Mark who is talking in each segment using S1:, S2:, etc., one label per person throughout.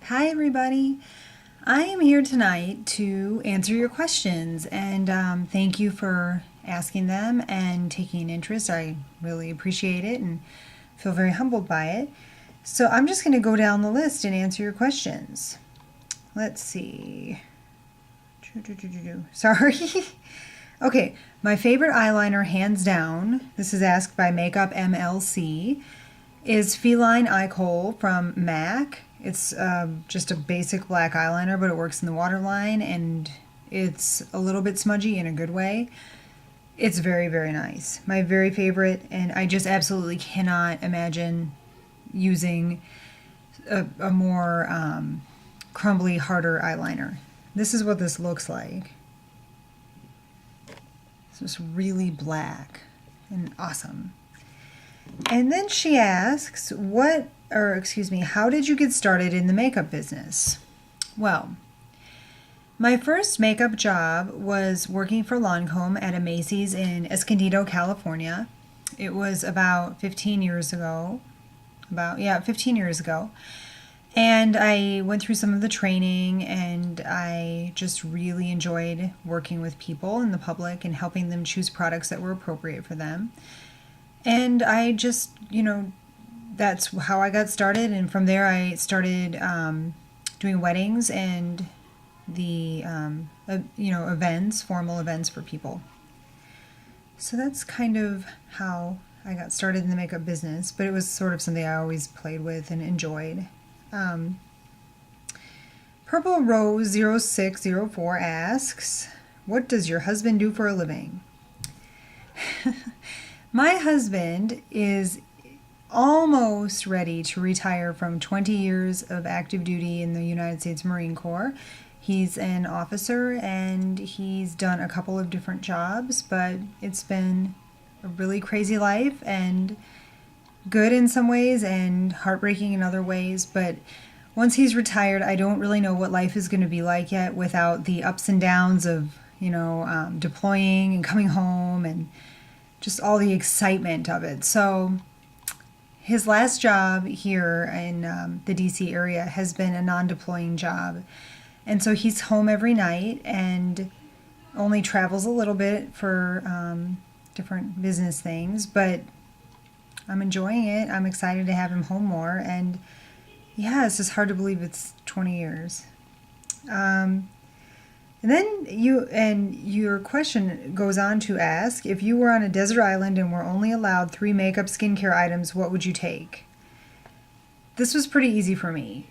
S1: Hi everybody. I am here tonight to answer your questions and thank you for asking them and taking an interest. I really appreciate it and feel very humbled by it. So I'm just going to go down the list and answer your questions. Let's see. Sorry. Okay, my favorite eyeliner hands down, this is asked by Makeup MLC, is Feline Eye Kohl from MAC. It's just a basic black eyeliner, but it works in the waterline, and it's a little bit smudgy in a good way. It's very, very nice. My very favorite, and I just absolutely cannot imagine using a more crumbly, harder eyeliner. This is what this looks like. It's just really black and awesome. And then she asks, how did you get started in the makeup business? Well, my first makeup job was working for Lancome at a Macy's in Escondido, California. It was about 15 years ago. 15 years ago. And I went through some of the training, and I just really enjoyed working with people in the public and helping them choose products that were appropriate for them. And I just, that's how I got started. And from there, I started doing weddings and the, events, formal events for people. So that's kind of how I got started in the makeup business. But it was sort of something I always played with and enjoyed. Purple Rose 0604 asks, what does your husband do for a living? My husband is almost ready to retire from 20 years of active duty in the United States Marine Corps. He's an officer and he's done a couple of different jobs, but it's been a really crazy life and good in some ways and heartbreaking in other ways. But once he's retired, I don't really know what life is going to be like yet without the ups and downs of, deploying and coming home and just all the excitement of it. So his last job here in the DC area has been a non-deploying job. And so he's home every night and only travels a little bit for different business things. But I'm enjoying it. I'm excited to have him home more. And yeah, it's just hard to believe it's 20 years. And then your question goes on to ask, if you were on a desert island and were only allowed 3 makeup skincare items, what would you take? This was pretty easy for me.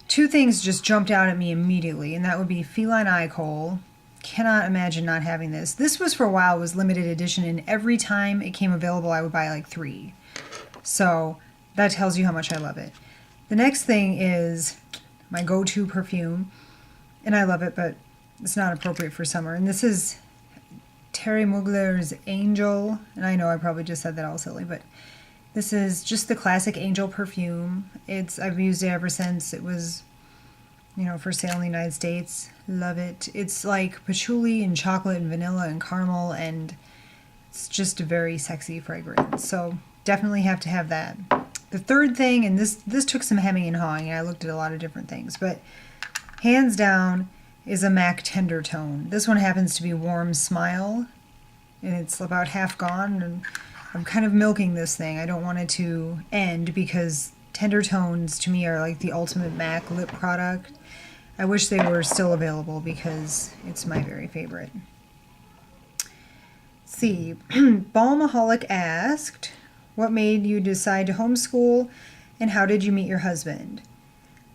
S1: 2 things just jumped out at me immediately, and that would be Feline Eye Kohl. Cannot imagine not having this. This was for a while, was limited edition, and every time it came available, I would buy like 3. So that tells you how much I love it. The next thing is my go-to perfume, and I love it, but it's not appropriate for summer. And this is Terry Mugler's Angel. And I know I probably just said that all silly, but this is just the classic Angel perfume. I've used it ever since it was, for sale in the United States. Love it. It's like patchouli and chocolate and vanilla and caramel, and it's just a very sexy fragrance. So definitely have to have that. The third thing, and this took some hemming and hawing, and I looked at a lot of different things, but hands down is a MAC Tender Tone. This one happens to be Warm Smile, and it's about half gone, and I'm kind of milking this thing. I don't want it to end because Tender Tones to me are like the ultimate MAC lip product. I wish they were still available because it's my very favorite. Let's see, Balmaholic asked, what made you decide to homeschool and how did you meet your husband?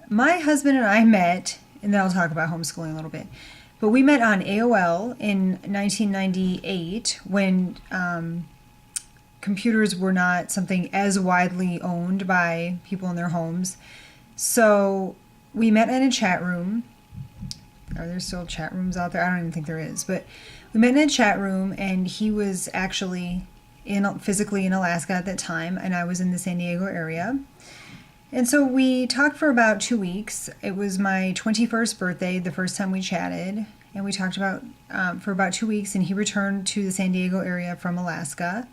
S1: My husband and I met, and then I'll talk about homeschooling a little bit. But we met on AOL in 1998 when computers were not something as widely owned by people in their homes. So we met in a chat room. Are there still chat rooms out there? I don't even think there is. But we met in a chat room, and he was actually physically in Alaska at that time, and I was in the San Diego area. And so we talked for about 2 weeks. It was my 21st birthday the first time we chatted, and we talked for about 2 weeks, and he returned to the San Diego area from Alaska,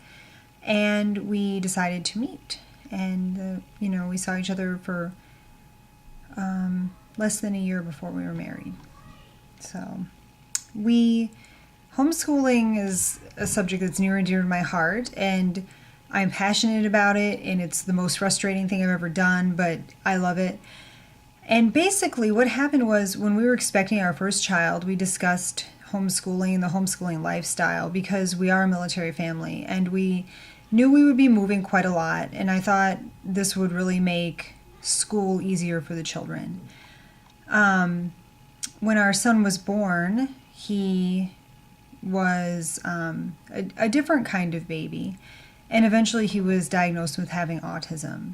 S1: and we decided to meet. And we saw each other for less than a year before we were married. So homeschooling is a subject that's near and dear to my heart, and I'm passionate about it, and it's the most frustrating thing I've ever done, but I love it. And basically what happened was when we were expecting our first child, we discussed homeschooling and the homeschooling lifestyle because we are a military family, and we knew we would be moving quite a lot, and I thought this would really make school easier for the children. When our son was born, he was a different kind of baby, and eventually he was diagnosed with having autism.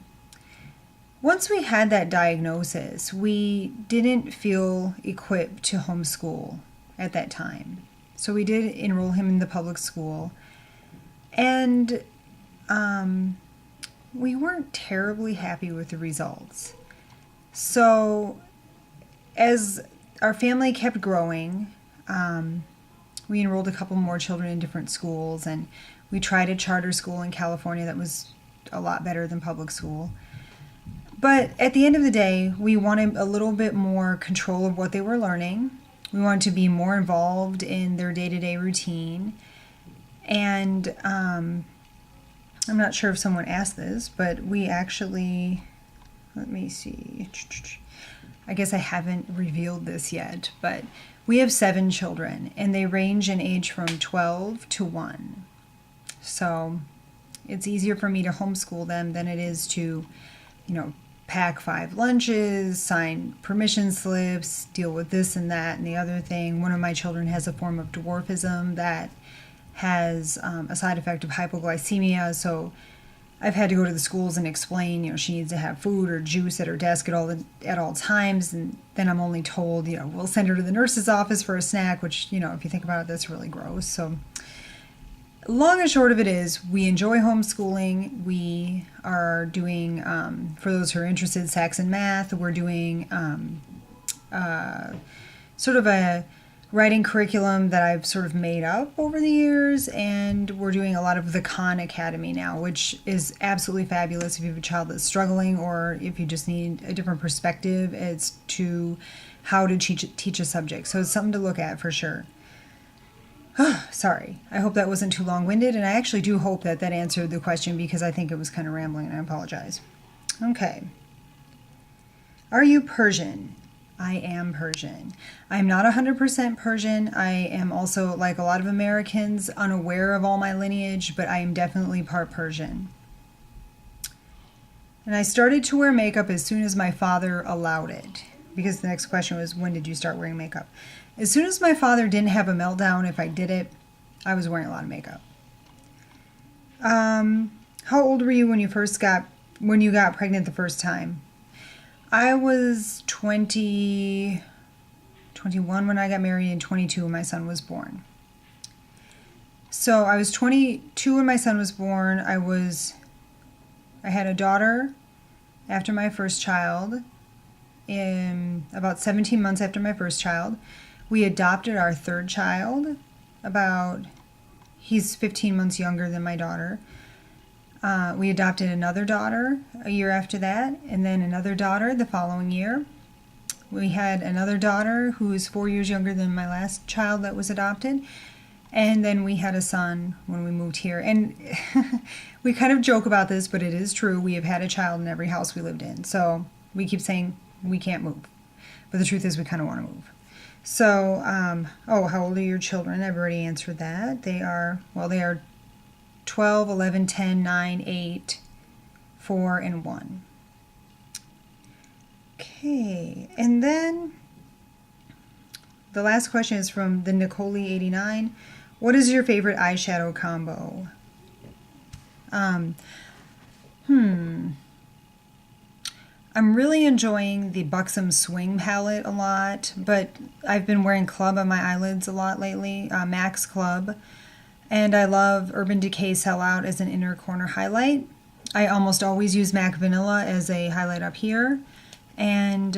S1: Once we had that diagnosis, we didn't feel equipped to homeschool at that time. So we did enroll him in the public school, and we weren't terribly happy with the results. So as our family kept growing, we enrolled a couple more children in different schools, and we tried a charter school in California that was a lot better than public school. But at the end of the day, we wanted a little bit more control of what they were learning. We wanted to be more involved in their day-to-day routine. And I'm not sure if someone asked this, but we actually, let me see. I guess I haven't revealed this yet, but we have 7 children, and they range in age from 12 to 1. So it's easier for me to homeschool them than it is to, pack 5 lunches, sign permission slips, deal with this and that and the other thing. One of my children has a form of dwarfism that has a side effect of hypoglycemia, so I've had to go to the schools and explain, she needs to have food or juice at her desk at all times, and then I'm only told, we'll send her to the nurse's office for a snack, which, if you think about it, that's really gross. So long and short of it is, we enjoy homeschooling. We are doing, for those who are interested, Saxon Math. We're doing sort of a writing curriculum that I've sort of made up over the years, and we're doing a lot of the Khan Academy now, which is absolutely fabulous if you have a child that's struggling, or if you just need a different perspective as to how to teach a subject. So it's something to look at for sure. Sorry, I hope that wasn't too long-winded, and I actually do hope that answered the question, because I think it was kind of rambling, and I apologize. Okay. Are you Persian? I am Persian. I'm not 100% Persian. I am also, like a lot of Americans, unaware of all my lineage, but I am definitely part Persian. And I started to wear makeup as soon as my father allowed it, because the next question was, when did you start wearing makeup? As soon as my father didn't have a meltdown if I did it, I was wearing a lot of makeup. How old were you when you got pregnant the first time? I was 21 when I got married, and 22 when my son was born. So I was 22 when my son was born. I had a daughter after my first child, in about 17 months after my first child. We adopted our third child. He's 15 months younger than my daughter. We adopted another daughter a year after that, and then another daughter the following year. We had another daughter who is 4 years younger than my last child that was adopted. And then we had a son when we moved here. And we kind of joke about this, but it is true. We have had a child in every house we lived in. So we keep saying we can't move. But the truth is we kind of want to move. So, how old are your children? I've already answered that. They are 12, 11, 10, 9, 8, 4, and 1. Okay, and then the last question is from the Nicole89. What is your favorite eyeshadow combo? I'm really enjoying the Buxom Swing palette a lot, but I've been wearing Club on my eyelids a lot lately, Max Club. And I love Urban Decay Sellout as an inner corner highlight. I almost always use MAC Vanilla as a highlight up here. And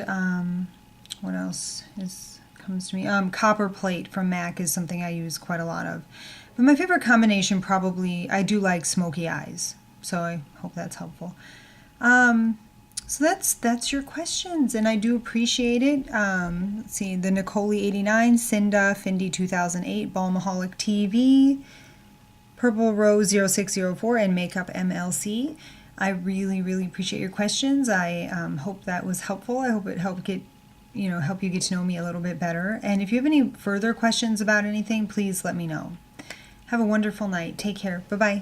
S1: what else comes to me? Copper Plate from MAC is something I use quite a lot of. But my favorite combination probably, I do like smoky eyes. So I hope that's helpful. So that's your questions, and I do appreciate it. Let's see, the Nicole89, Cinda, Findy 2008, Balmaholic TV, Purple Rose 0604, and Makeup MLC. I really, really appreciate your questions. I hope that was helpful. I hope it helped help you get to know me a little bit better. And if you have any further questions about anything, please let me know. Have a wonderful night. Take care. Bye-bye.